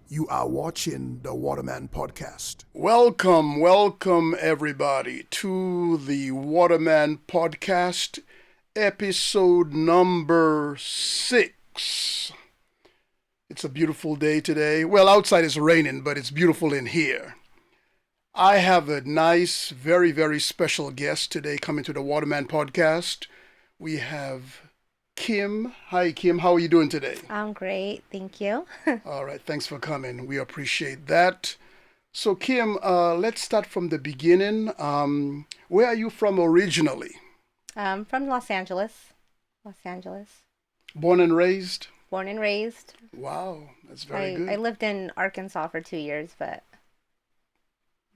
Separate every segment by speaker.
Speaker 1: You are watching the Waterman podcast.
Speaker 2: Welcome everybody to the Waterman podcast, episode number 6. It's a beautiful day today. Well, outside it's raining, but it's beautiful in here. I have a nice, very, very special guest today coming to the Waterman podcast. We have Kim. Hi, Kim. How are you doing today?
Speaker 3: I'm great, thank you.
Speaker 2: All right. Thanks for coming. We appreciate that. So, Kim, let's start from the beginning. Where are you from originally?
Speaker 3: From Los Angeles. Los Angeles.
Speaker 2: Born and raised?
Speaker 3: Born and raised.
Speaker 2: Wow, that's very good.
Speaker 3: I lived in Arkansas for 2 years, but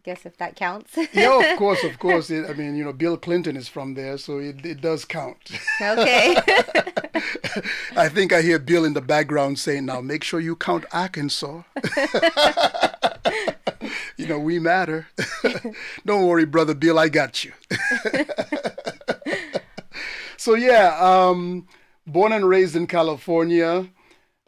Speaker 3: guess if that counts.
Speaker 2: Yeah, of course. Bill Clinton is from there, so it does count.
Speaker 3: Okay.
Speaker 2: I think I hear Bill in the background saying, now make sure you count Arkansas. We matter. Don't worry, brother Bill, I got you. So born and raised in California.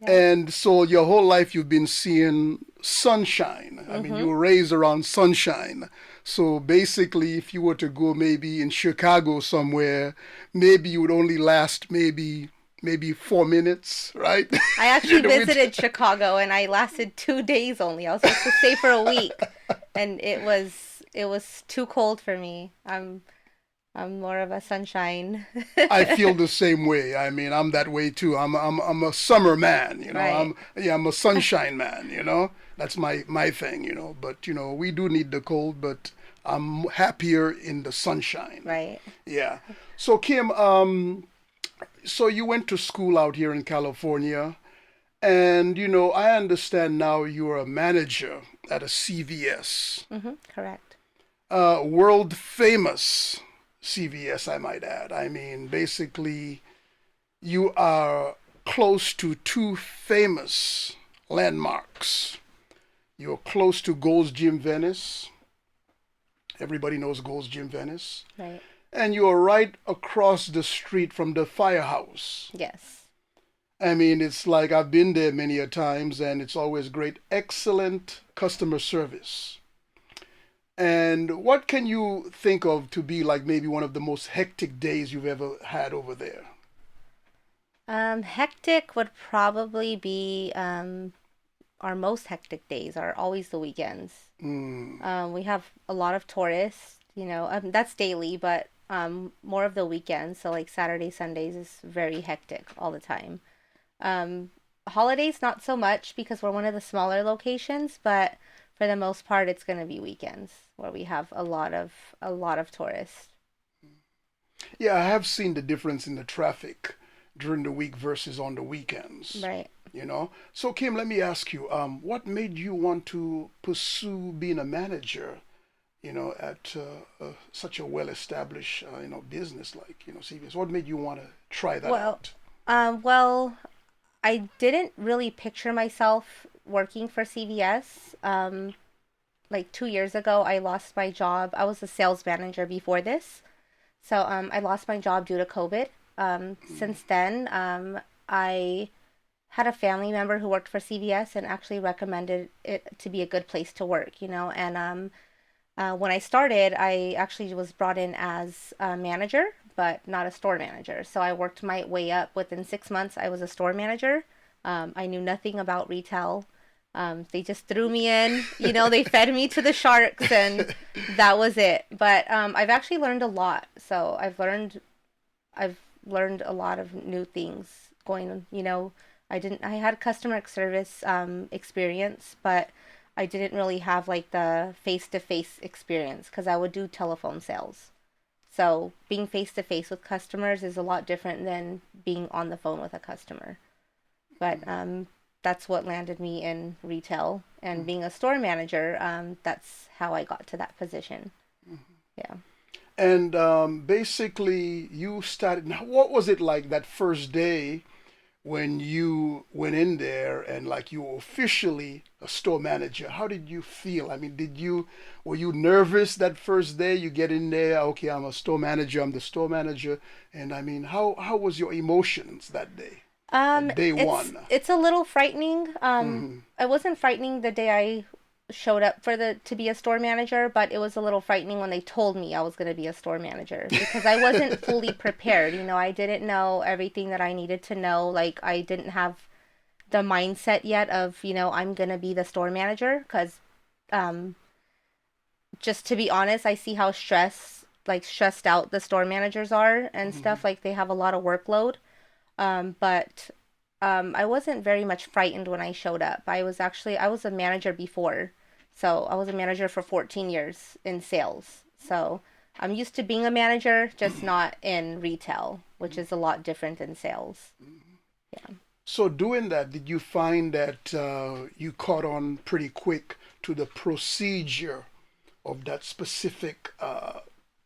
Speaker 3: Yeah.
Speaker 2: And so your whole life you've been seeing sunshine. I mean, you were raised around sunshine. So basically, if you were to go maybe in Chicago somewhere, maybe you would only last maybe 4 minutes, right?
Speaker 3: I actually visited Chicago and I lasted 2 days only. I was supposed to stay for a week, and it was too cold for me. I'm more of a sunshine.
Speaker 2: I feel the same way. I mean, I'm that way too. I'm a summer man,
Speaker 3: Right.
Speaker 2: I'm a sunshine man, That's my thing, But we do need the cold, but I'm happier in the sunshine.
Speaker 3: Right.
Speaker 2: Yeah. So Kim, so you went to school out here in California, and I understand now you're a manager at a CVS.
Speaker 3: Correct.
Speaker 2: World famous CVS, I might add. I mean, basically, you are close to two famous landmarks. You're close to Gold's Gym Venice. Everybody knows Gold's Gym Venice.
Speaker 3: Right.
Speaker 2: And you're right across the street from the firehouse.
Speaker 3: Yes.
Speaker 2: I mean, it's like I've been there many a times, and it's always great, excellent customer service. And what can you think of to be like maybe one of the most hectic days you've ever had over there?
Speaker 3: Hectic would probably be our most hectic days are always the weekends. We have a lot of tourists, that's daily, but more of the weekends. So like Saturday, Sundays is very hectic all the time. Holidays, not so much because we're one of the smaller locations, but for the most part, it's going to be weekends where we have a lot of tourists.
Speaker 2: Yeah, I have seen the difference in the traffic during the week versus on the weekends.
Speaker 3: Right.
Speaker 2: So Kim, let me ask you, what made you want to pursue being a manager, at such a well-established, business like, CVS? What made you want to try that out?
Speaker 3: Well, I didn't really picture myself working for CVS. Like 2 years ago, I lost my job. I was a sales manager before this. So I lost my job due to COVID. Since then, I had a family member who worked for CVS and actually recommended it to be a good place to work, And when I started, I actually was brought in as a manager, but not a store manager. So I worked my way up. Within 6 months, I was a store manager. I knew nothing about retail. They just threw me in, they fed me to the sharks, and that was it. But I've actually learned a lot. So I've learned a lot of new things going, I had customer service experience, but I didn't really have like the face-to-face experience because I would do telephone sales. So being face-to-face with customers is a lot different than being on the phone with a customer. But that's what landed me in retail, and being a store manager, that's how I got to that position. Yeah.
Speaker 2: And basically, you started. Now, what was it like that first day when you went in there and like you were officially a store manager? How did you feel? I mean, were you nervous that first day? You get in there, okay, I'm a store manager, I'm the store manager, and I mean, how was your emotions that day? Day
Speaker 3: It's
Speaker 2: one.
Speaker 3: it's a little frightening. It wasn't frightening the day I showed up for the to be a store manager, but it was a little frightening when they told me I was going to be a store manager because I wasn't fully prepared. I didn't know everything that I needed to know. Like I didn't have the mindset yet of, I'm going to be the store manager because um just to be honest, I see how stressed out the store managers are and stuff. Like they have a lot of workload. But I wasn't very much frightened when I showed up. I was a manager before. So I was a manager for 14 years in sales. So I'm used to being a manager, just not in retail, which is a lot different than sales. Yeah.
Speaker 2: So doing that, did you find that you caught on pretty quick to the procedure of that specific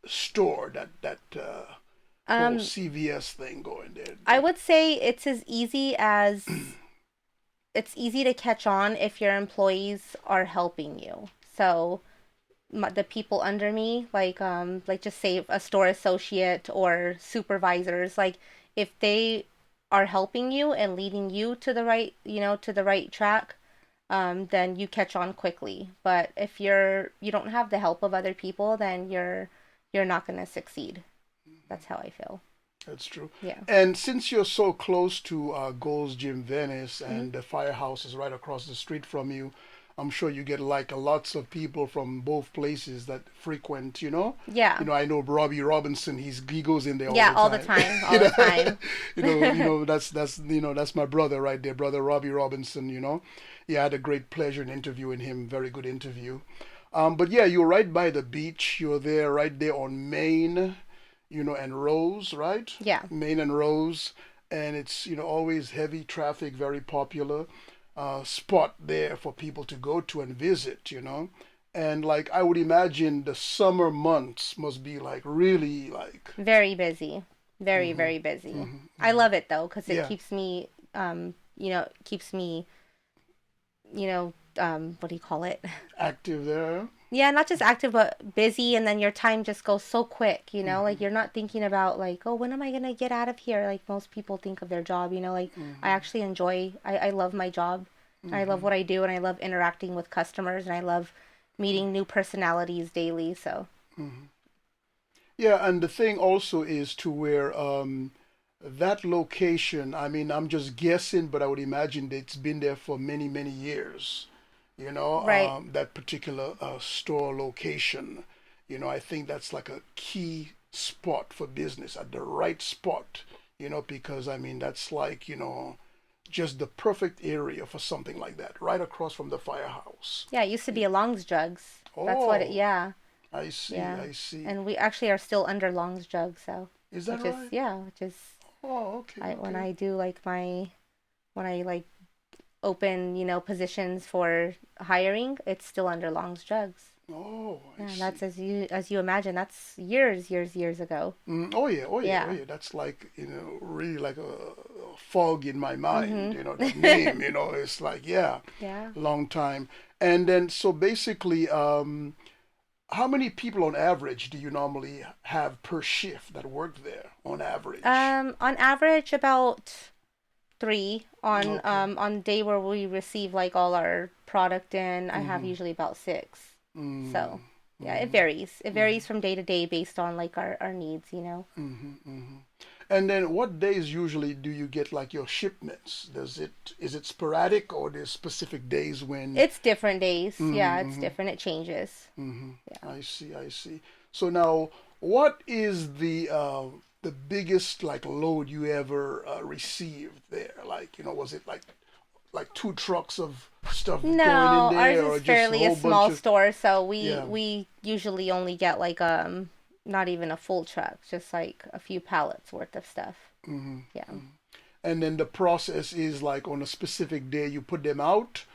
Speaker 2: store, that whole
Speaker 3: Um,
Speaker 2: CVS thing going there?
Speaker 3: I would say it's easy to catch on if your employees are helping you. So the people under me, like just say a store associate or supervisors, like if they are helping you and leading you to the right, to the right track, then you catch on quickly. But if you don't have the help of other people, then you're not going to succeed. That's how I feel.
Speaker 2: That's true.
Speaker 3: Yeah.
Speaker 2: And since you're so close to Gold's Gym Venice
Speaker 3: hmm
Speaker 2: and the firehouse is right across the street from you, I'm sure you get like lots of people from both places that frequent,
Speaker 3: Yeah.
Speaker 2: I know Robbie Robinson, he goes in there all
Speaker 3: Yeah,
Speaker 2: the
Speaker 3: all the
Speaker 2: time.
Speaker 3: time, all the time.
Speaker 2: That's my brother right there, brother Robbie Robinson, Yeah, I had a great pleasure in interviewing him, very good interview. But yeah, you're right by the beach. You're there right there on Main, and Rose, right?
Speaker 3: Yeah.
Speaker 2: Main and Rose, and it's always heavy traffic, very popular spot there for people to go to and visit. And like I would imagine the summer months must be like really like
Speaker 3: Very busy. Very, very busy. I love it though, because it
Speaker 2: yeah,
Speaker 3: keeps me, keeps me, what do you call it?
Speaker 2: active there.
Speaker 3: Yeah, not just active, but busy, and then your time just goes so quick, like you're not thinking about like, oh, when am I gonna get out of here? Like most people think of their job, like I actually I love my job. I love what I do, and I love interacting with customers, and I love meeting new personalities daily, so.
Speaker 2: Yeah, and the thing also is to where that location, I mean, I'm just guessing, but I would imagine that it's been there for many, many years.
Speaker 3: Right.
Speaker 2: That particular store location. I think that's like a key spot for business at the right spot. Because I mean, that's like, just the perfect area for something like that, right across from the firehouse.
Speaker 3: Yeah, it used to be a Long's Jugs. That's what it,
Speaker 2: Oh,
Speaker 3: yeah.
Speaker 2: I see,
Speaker 3: Yeah.
Speaker 2: I see.
Speaker 3: And we actually are still under Long's Jug, so
Speaker 2: Is that
Speaker 3: which is
Speaker 2: right?
Speaker 3: yeah, which is
Speaker 2: Oh, okay,
Speaker 3: when
Speaker 2: okay.
Speaker 3: I do like when I like open, positions for hiring, it's still under Long's Jugs.
Speaker 2: Oh, I
Speaker 3: Yeah, and
Speaker 2: see.
Speaker 3: that's as you imagine, that's years ago.
Speaker 2: Oh yeah, oh yeah, oh
Speaker 3: Yeah.
Speaker 2: yeah. That's like really like a fog in my mind.
Speaker 3: Mhm.
Speaker 2: That name. It's like yeah,
Speaker 3: Yeah.
Speaker 2: long time. And then so basically, how many people on average do you normally have per shift that work there on average?
Speaker 3: On average about 3
Speaker 2: Okay.
Speaker 3: on day where we receive like all our product in. I have
Speaker 2: Mm-hmm.
Speaker 3: usually about 6. So, yeah, it
Speaker 2: Mm-hmm.
Speaker 3: varies. It varies from day to day based on like our needs.
Speaker 2: Mm-hmm. Mm-hmm. And then what days usually do you get like your shipments? Is it sporadic or there's specific days when?
Speaker 3: It's different days. Yeah, it's
Speaker 2: Mm-hmm.
Speaker 3: different. It changes.
Speaker 2: Mm-hmm.
Speaker 3: Yeah.
Speaker 2: I see, I see. So now, what is the biggest like load you ever received there? Like, was it like 2 trucks of stuff going in
Speaker 3: No, ours
Speaker 2: there,
Speaker 3: is
Speaker 2: or just a
Speaker 3: fairly a
Speaker 2: whole bunch
Speaker 3: small
Speaker 2: of
Speaker 3: store, so we
Speaker 2: yeah?
Speaker 3: we usually only get like not even a full truck, just like a few pallets worth of stuff.
Speaker 2: Mm-hmm.
Speaker 3: Yeah.
Speaker 2: And then the process is like on a specific day you put them out,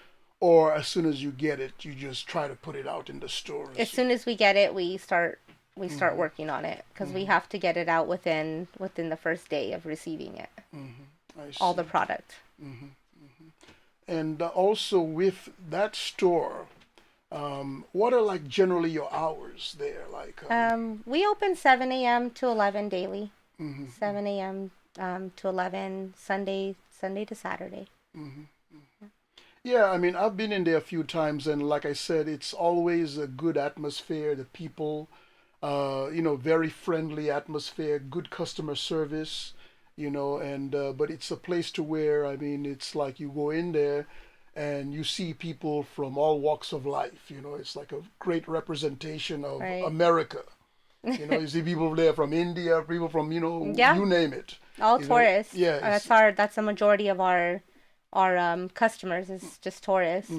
Speaker 2: or as soon as you get it, you just try to put it out in the
Speaker 3: As
Speaker 2: stores.
Speaker 3: soon as we get it, we start
Speaker 2: Mm-hmm.
Speaker 3: working on it because we
Speaker 2: Mm-hmm.
Speaker 3: have to get it out within the first day of receiving it.
Speaker 2: Mm-hmm. I
Speaker 3: All the
Speaker 2: see.
Speaker 3: product.
Speaker 2: Mm-hmm. And also with that store, what are like generally your hours there? Like,
Speaker 3: We open 7 a.m. to 11 daily.
Speaker 2: mhm,
Speaker 3: 7 a.m. To 11 Sunday. Sunday to Saturday.
Speaker 2: Yeah, I mean, I've been in there a few times, and like I said, it's always a good atmosphere. The people, very friendly atmosphere, good customer service, and but it's a place to where, I mean, it's like you go in there and you see people from all walks of life. It's like a great representation of
Speaker 3: Right.
Speaker 2: America. You see people there from India, people from,
Speaker 3: Yeah,
Speaker 2: you name it.
Speaker 3: all
Speaker 2: You know,
Speaker 3: tourists.
Speaker 2: yeah, it's
Speaker 3: That's a majority of our customers is just tourists.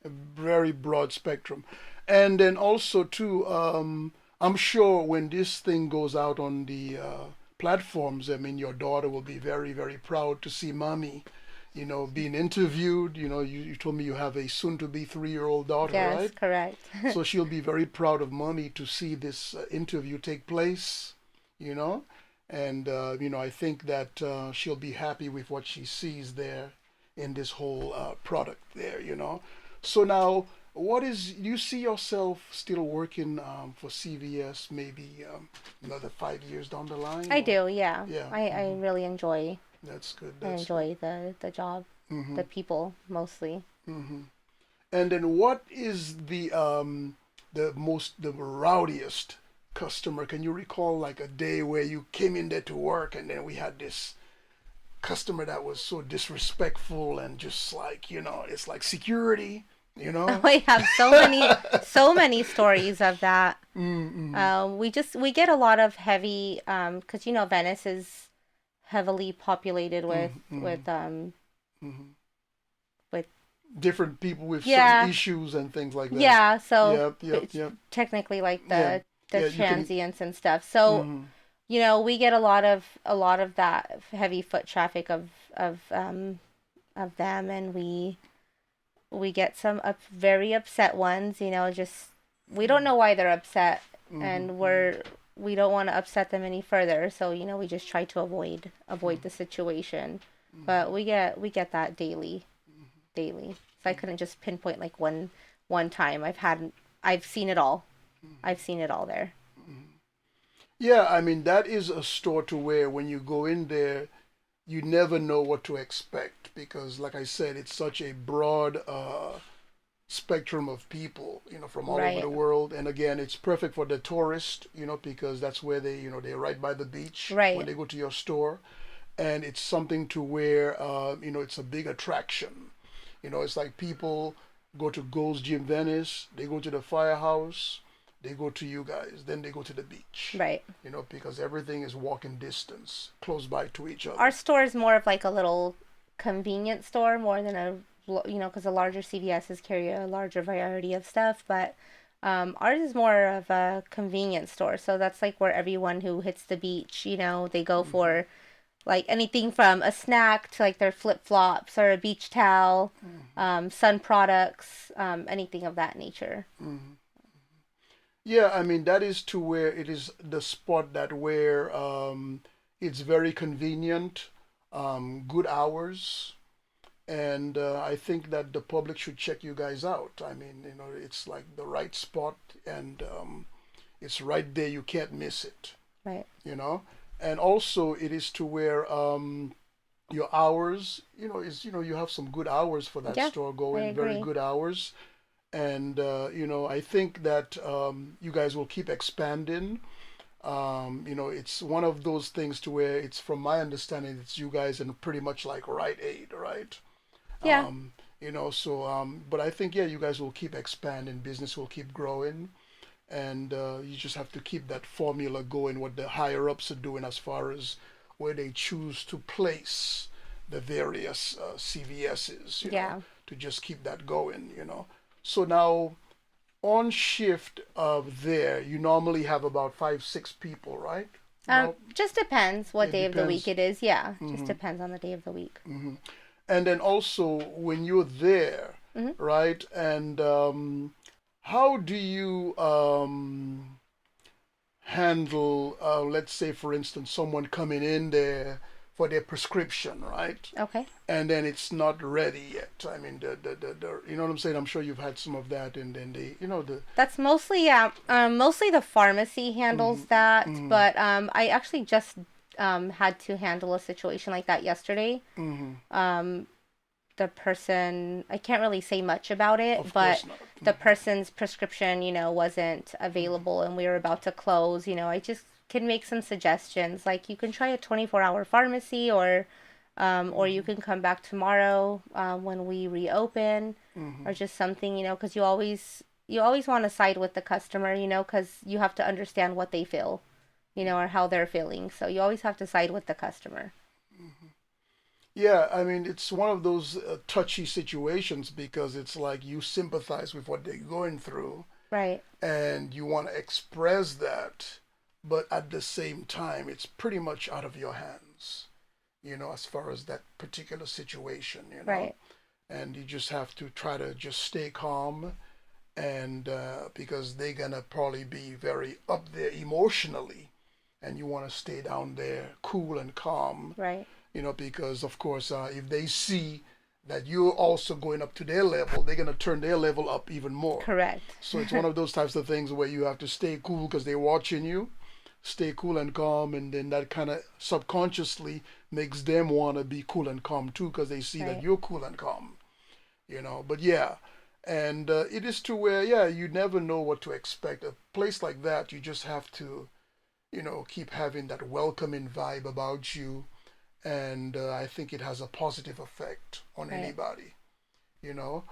Speaker 2: a very broad spectrum. And then also too, I'm sure when this thing goes out on the platforms, I mean, your daughter will be very, very proud to see mommy, being interviewed. You told me you have a soon-to-be 3-year-old daughter,
Speaker 3: Yes,
Speaker 2: right?
Speaker 3: correct.
Speaker 2: So she'll be very proud of mommy to see this interview take place, you know. And, I think that she'll be happy with what she sees there in this whole product there. So now, do you see yourself still working for CVS maybe another 5 years down the line?
Speaker 3: I
Speaker 2: Or?
Speaker 3: do, yeah.
Speaker 2: Yeah,
Speaker 3: I really
Speaker 2: that's good.
Speaker 3: I
Speaker 2: That's good.
Speaker 3: enjoy the job,
Speaker 2: Hmm.
Speaker 3: the people mostly.
Speaker 2: Hmm. And then what is the rowdiest customer? Can you recall like a day where you came in there to work and then we had this customer that was so disrespectful and just like, it's like security, you know?
Speaker 3: We have so many stories of that.
Speaker 2: Mm-mm.
Speaker 3: We get a lot of heavy, because Venice is heavily populated with
Speaker 2: Mm-hmm.
Speaker 3: with um
Speaker 2: Mm-hmm.
Speaker 3: with
Speaker 2: Different people with certain
Speaker 3: yeah,
Speaker 2: issues and things like that.
Speaker 3: yeah. So
Speaker 2: Yep, yep,
Speaker 3: it's
Speaker 2: yep.
Speaker 3: technically like
Speaker 2: Yeah,
Speaker 3: the
Speaker 2: yeah, you can.
Speaker 3: transients and stuff. So
Speaker 2: Mm-hmm.
Speaker 3: we get a lot of that heavy foot traffic of them, and we get some very upset ones. Just we don't know why they're upset,
Speaker 2: Mm-hmm.
Speaker 3: and we don't want to upset them any further. So we just try to avoid the situation, but we get that daily. So I couldn't just pinpoint like one time. I've seen it all. I've seen it all there.
Speaker 2: Yeah, I mean, that is a store to where when you go in there, you never know what to expect because, like I said, it's such a broad spectrum of people, from all over
Speaker 3: Right.
Speaker 2: the world. And again, it's perfect for the tourist, because that's where they're right by the beach when
Speaker 3: Right.
Speaker 2: they go to your store. And it's something to where, it's a big attraction. It's like people go to Gold's Gym Venice, they go to the firehouse, they go to you guys, then they go to the beach,
Speaker 3: Right.
Speaker 2: because everything is walking distance, close by to each
Speaker 3: Our
Speaker 2: other.
Speaker 3: store is more of like a little convenience store more than because the larger CVSs carry a larger variety of stuff, but ours is more of a convenience store. So that's like where everyone who hits the beach, they go
Speaker 2: Mm-hmm.
Speaker 3: for like anything from a snack to like their flip-flops or a beach towel, sun products, anything of that nature.
Speaker 2: Mm-hmm. Yeah, I mean that is to where it is the spot that where it's very convenient, good hours, and I think that the public should check you guys out. I mean, it's like the right spot, and it's right there. You can't miss it.
Speaker 3: Right.
Speaker 2: You know, and also it is to where your hours, you have some good hours for that
Speaker 3: Yeah,
Speaker 2: store
Speaker 3: I
Speaker 2: going, very
Speaker 3: agree.
Speaker 2: good hours, and I think that you guys will keep expanding. It's one of those things to where it's, from my understanding, it's you guys in pretty much like Rite Aid, right?
Speaker 3: Yeah.
Speaker 2: So but I think, yeah, you guys will keep expanding, business will keep growing, and you just have to keep that formula going. What the higher ups are doing as far as where they choose to place the various CVSs,
Speaker 3: Yeah.
Speaker 2: to just keep that going. So now on shift there, you normally have about 5, 6 people, right? About
Speaker 3: Just depends what
Speaker 2: it
Speaker 3: day of the week
Speaker 2: depends.
Speaker 3: it is. Yeah, just
Speaker 2: Hmm.
Speaker 3: depends on the day of the week.
Speaker 2: Hmm. And then also when you're there,
Speaker 3: Hmm.
Speaker 2: right? And how do you handle, let's say, for instance, someone coming in there for their prescription, right?
Speaker 3: Okay.
Speaker 2: And then it's not ready yet. I mean, you know what I'm saying? I'm sure you've had some of that, and then the.
Speaker 3: That's mostly, yeah. Mostly the pharmacy handles
Speaker 2: Hmm.
Speaker 3: that,
Speaker 2: Hmm.
Speaker 3: but I actually just had to handle a situation like that yesterday. The person, I can't really say much about it,
Speaker 2: Of
Speaker 3: but
Speaker 2: course not.
Speaker 3: the person's prescription, wasn't available and we were about to close. I just can make some suggestions. Like you can try a 24-hour pharmacy, or you can come back tomorrow when we reopen, or just something, because you always want to side with the customer, because you have to understand what they feel, or how they're feeling. So you always have to side with the customer.
Speaker 2: Yeah, I mean, it's one of those touchy situations because it's like you sympathize with what they're going through
Speaker 3: Right.
Speaker 2: and you want to express that, but at the same time, it's pretty much out of your hands, as far as that particular situation.
Speaker 3: Right.
Speaker 2: And you just have to try to just stay calm and because they're gonna probably be very up there emotionally and you want to stay down there cool and calm,
Speaker 3: Right.
Speaker 2: because of course, if they see that you're also going up to their level, they're going to turn their level up even more.
Speaker 3: Correct.
Speaker 2: So it's one of those types of things where you have to stay cool because they're watching you, stay cool and calm, and then that kind of subconsciously makes them want to be cool and calm too because they see that
Speaker 3: Right.
Speaker 2: you're cool and calm, But yeah, and it is to where, yeah, you never know what to expect. A place like that, you just have to, keep having that welcoming vibe about you, and I think it has a positive effect on
Speaker 3: Right.
Speaker 2: anybody. You know,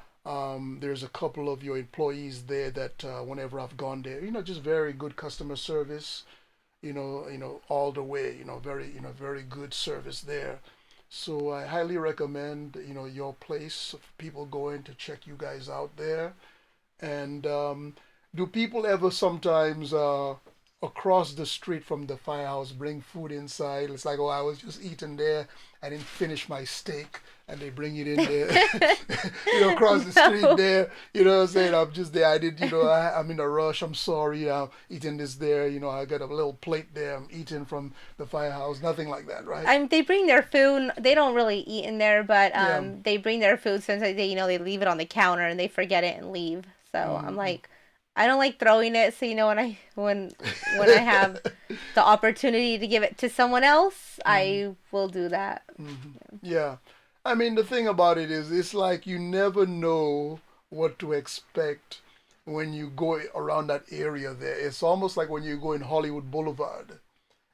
Speaker 2: there's a couple of your employees there that whenever I've gone there, just very good customer service. All the way. Very good service there. So I highly recommend your place. People going to check you guys out there. And do people ever sometimes across the street from the firehouse bring food inside? It's like, oh, I was just eating there. I didn't finish my steak, and they bring it in there. Across the street
Speaker 3: No.
Speaker 2: there. You know what I'm saying? I'm just there. I did. I'm in a rush. I'm sorry. I'm eating this there. I got a little plate there. I'm eating from the firehouse. Nothing like that, right?
Speaker 3: They bring their food. They don't really eat in there, but
Speaker 2: Yeah.
Speaker 3: they bring their food. Sometimes they leave it on the counter and they forget it and leave. So I'm
Speaker 2: Mm-hmm.
Speaker 3: like, I don't like throwing it. So when I have the opportunity to give it to someone else, I will do that.
Speaker 2: Yeah. I mean, the thing about it is, it's like you never know what to expect when you go around that area there. It's almost like when you go in Hollywood Boulevard.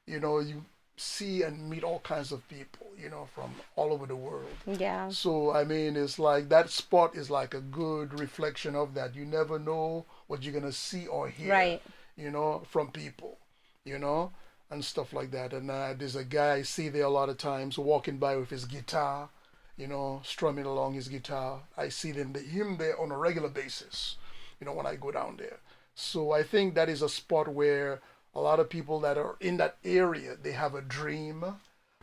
Speaker 2: You see and meet all kinds of people, from all over the world.
Speaker 3: Yeah.
Speaker 2: So, I mean, it's like that spot is like a good reflection of that. You never know what you're going to see or hear,
Speaker 3: Right.
Speaker 2: from people, you know, and stuff like that. And there's a guy I see there a lot of times walking by with his guitar, strumming along his guitar. I see him there on a regular basis, when I go down there. So I think that is a spot where a lot of people that are in that area, they have a dream.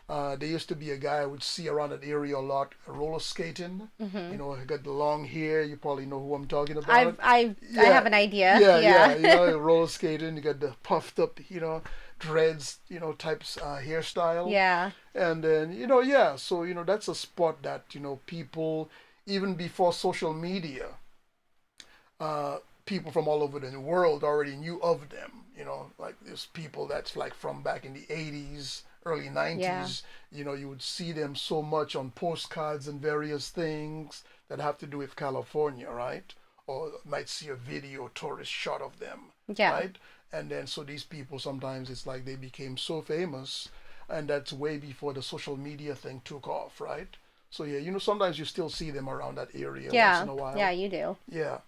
Speaker 2: There used to be a guy I would see around that area a lot, roller skating. He got the long hair. You probably know who I'm talking about.
Speaker 3: I have an idea.
Speaker 2: Yeah,
Speaker 3: Yeah.
Speaker 2: yeah. Roller skating. You got the puffed up, dreads, types hairstyle.
Speaker 3: Yeah.
Speaker 2: And then, yeah. So, that's a spot that, people, even before social media, people from all over the world already knew of them. Like there's people that's like from back in the 80s, early 90s.
Speaker 3: Yeah.
Speaker 2: You would see them so much on postcards and various things that have to do with California, right? Or might see a video tourist shot of them,
Speaker 3: Yeah.
Speaker 2: right? And then so these people sometimes it's like they became so famous, and that's way before the social media thing took off, right? So yeah, sometimes you still see them around that area once
Speaker 3: Yeah.
Speaker 2: in a while.
Speaker 3: Yeah, you do.
Speaker 2: Yeah.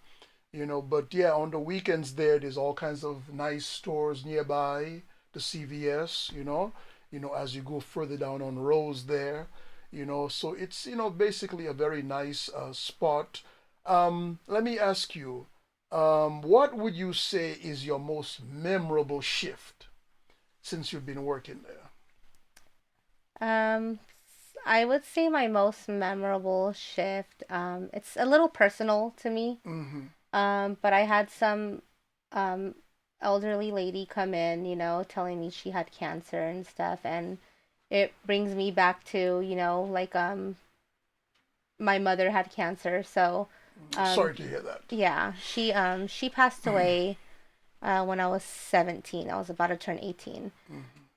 Speaker 2: But yeah, on the weekends there's all kinds of nice stores nearby, the CVS, as you go further down on Rose there, so it's, basically a very nice spot. Let me ask you, what would you say is your most memorable shift since you've been working there?
Speaker 3: Um, I would say my most memorable shift. It's a little personal to me.
Speaker 2: Mm-hmm.
Speaker 3: But I had some um elderly lady come in, telling me she had cancer and stuff, and it brings me back to, like my mother had cancer, so
Speaker 2: Sorry to hear that.
Speaker 3: yeah, she passed away when I was 17. I was about to turn 18.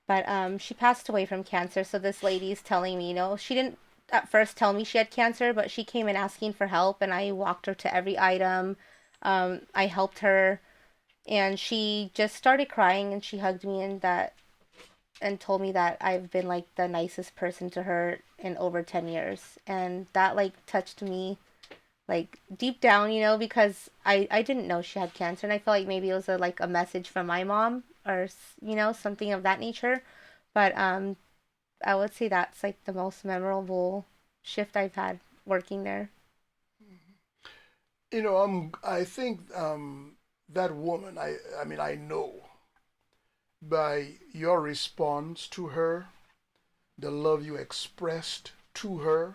Speaker 3: But she passed away from cancer. So this lady's telling me, she didn't at first tell me she had cancer, but she came in asking for help, and I walked her to every item. I helped her, and she just started crying, and she hugged me and told me that I've been like the nicest person to her in over 10 years. And that like touched me like deep down, because I didn't know she had cancer, and I felt like maybe it was a message from my mom or something of that nature. But I would say that's like the most memorable shift I've had working there.
Speaker 2: I think that woman, I mean, I know by your response to her, the love you expressed to her,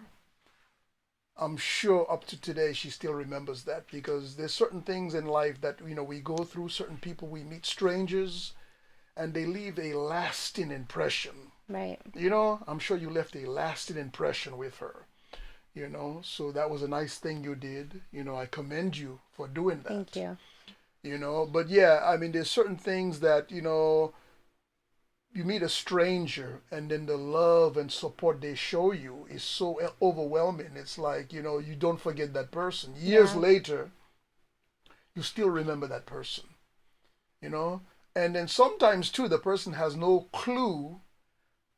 Speaker 2: I'm sure up to today she still remembers that, because there's certain things in life that we go through, certain people we meet, strangers, and they leave a lasting impression.
Speaker 3: Right.
Speaker 2: I'm sure you left a lasting impression with her. So that was a nice thing you did. I commend you for doing that.
Speaker 3: Thank you.
Speaker 2: But yeah, I mean, there's certain things that you meet a stranger, and then the love and support they show you is so overwhelming. It's like you don't forget that person years
Speaker 3: Yeah.
Speaker 2: later. You still remember that person. And then sometimes too, the person has no clue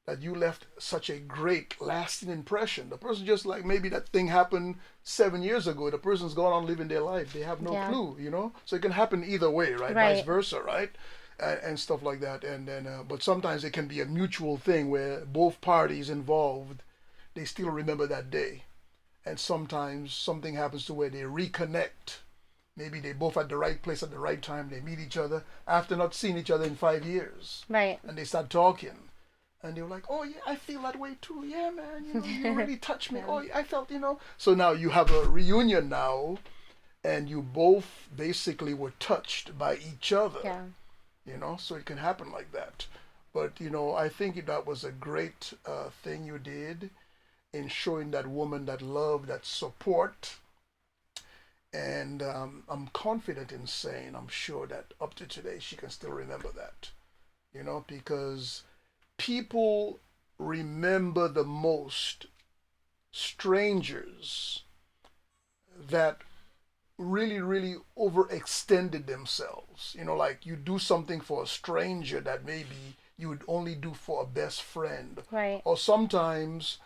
Speaker 2: that you left such a great lasting impression. The person just like, maybe that thing happened 7 years ago. The person's gone on living their life. They have no
Speaker 3: Yeah.
Speaker 2: clue. So it can happen either way, right? Vice
Speaker 3: Right.
Speaker 2: versa, right? And stuff like that. And then, but sometimes it can be a mutual thing where both parties involved, they still remember that day. And sometimes something happens to where they reconnect. Maybe they both at the right place at the right time. They meet each other after not seeing each other in 5 years,
Speaker 3: Right.
Speaker 2: and they start talking. And they were like, "Oh yeah, I feel that way too. Yeah, man, you really touched me.
Speaker 3: Yeah.
Speaker 2: Oh, I felt. So now you have a reunion now, and you both basically were touched by each other.
Speaker 3: Yeah.
Speaker 2: So it can happen like that. But I think that was a great thing you did in showing that woman that love, that support. And I'm confident in saying, I'm sure that up to today she can still remember that. Because people remember the most strangers that really, really overextended themselves. Like you do something for a stranger that maybe you would only do for a best friend.
Speaker 3: Right.
Speaker 2: Or sometimes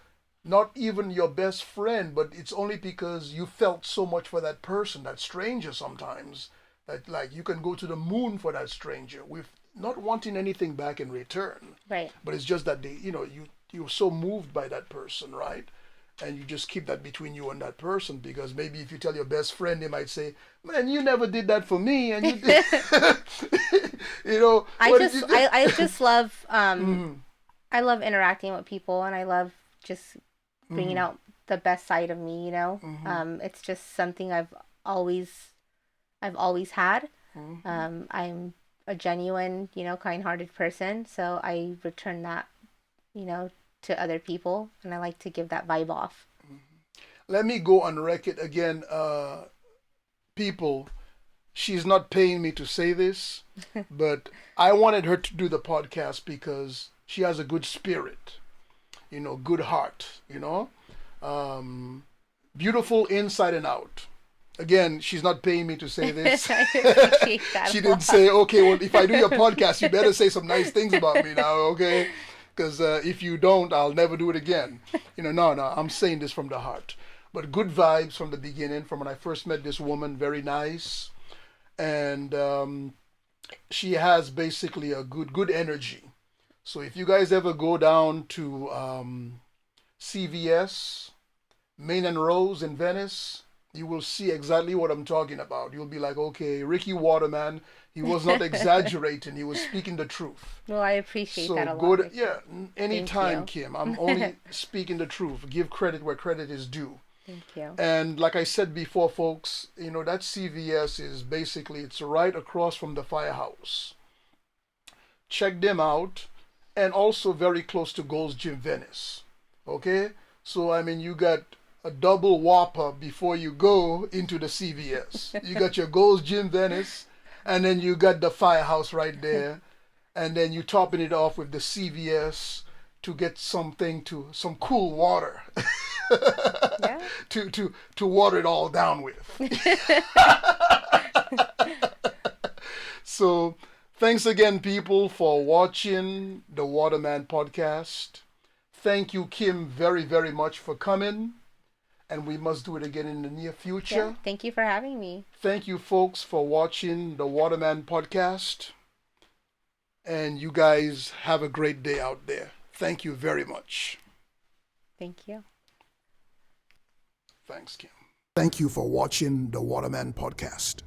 Speaker 2: not even your best friend, but it's only because you felt so much for that person, that stranger sometimes, that like you can go to the moon for that stranger with not wanting anything back in return.
Speaker 3: Right.
Speaker 2: But it's just that you're so moved by that person, right? And you just keep that between you and that person, because maybe if you tell your best friend, they might say, "Man, you never did that for me," and you did.
Speaker 3: I
Speaker 2: what did
Speaker 3: just
Speaker 2: you do?
Speaker 3: I just love
Speaker 2: Mhm,
Speaker 3: I love interacting with people, and I love just bringing
Speaker 2: mhm,
Speaker 3: out the best side of me.
Speaker 2: mhm,
Speaker 3: It's just something I've always had.
Speaker 2: mhm.
Speaker 3: I'm a genuine, kind-hearted person, so I return that, you know, to other people, and I like to give that vibe off.
Speaker 2: Let me go on record again, people. She's not paying me to say this, but I wanted her to do the podcast because she has a good spirit, good heart, um, beautiful inside and out. Again, she's not paying me to say this.
Speaker 3: I appreciate that
Speaker 2: She
Speaker 3: a
Speaker 2: didn't
Speaker 3: lot.
Speaker 2: say, "Okay, well, if I do your podcast, you better say some nice things about me now, okay? Because if you don't, I'll never do it again." No, no, I'm saying this from the heart. But good vibes from the beginning, from when I first met this woman, very nice. And she has basically a good energy. So if you guys ever go down to CVS, Main and Rose in Venice, you will see exactly what I'm talking about. You'll be like, okay, Ricky Waterman, he was not exaggerating, he was speaking the truth.
Speaker 3: Well, I appreciate that
Speaker 2: So
Speaker 3: a
Speaker 2: go
Speaker 3: lot,
Speaker 2: to,
Speaker 3: Victor.
Speaker 2: yeah,
Speaker 3: Thank
Speaker 2: anytime,
Speaker 3: you.
Speaker 2: Kim. I'm only speaking the truth. Give credit where credit is due.
Speaker 3: Thank you.
Speaker 2: And like I said before, folks, that CVS is basically, it's right across from the firehouse. Check them out. And also very close to Gold's Gym Venice. Okay? So, I mean, you got a double whopper before you go into the CVS. You got your Gold's Gym Venice, and then you got the firehouse right there. and then you topping it off with the CVS to get some cool water
Speaker 3: Yeah.
Speaker 2: to water it all down with. So thanks again, people, for watching the Waterman podcast. Thank you, Kim, very, very much for coming. And we must do it again in the near future.
Speaker 3: Yeah. Thank you for having me.
Speaker 2: Thank you, folks, for watching the Waterman podcast. And you guys have a great day out there. Thank you very much.
Speaker 3: Thank you.
Speaker 2: Thanks, Kim.
Speaker 1: Thank you for watching the Waterman podcast.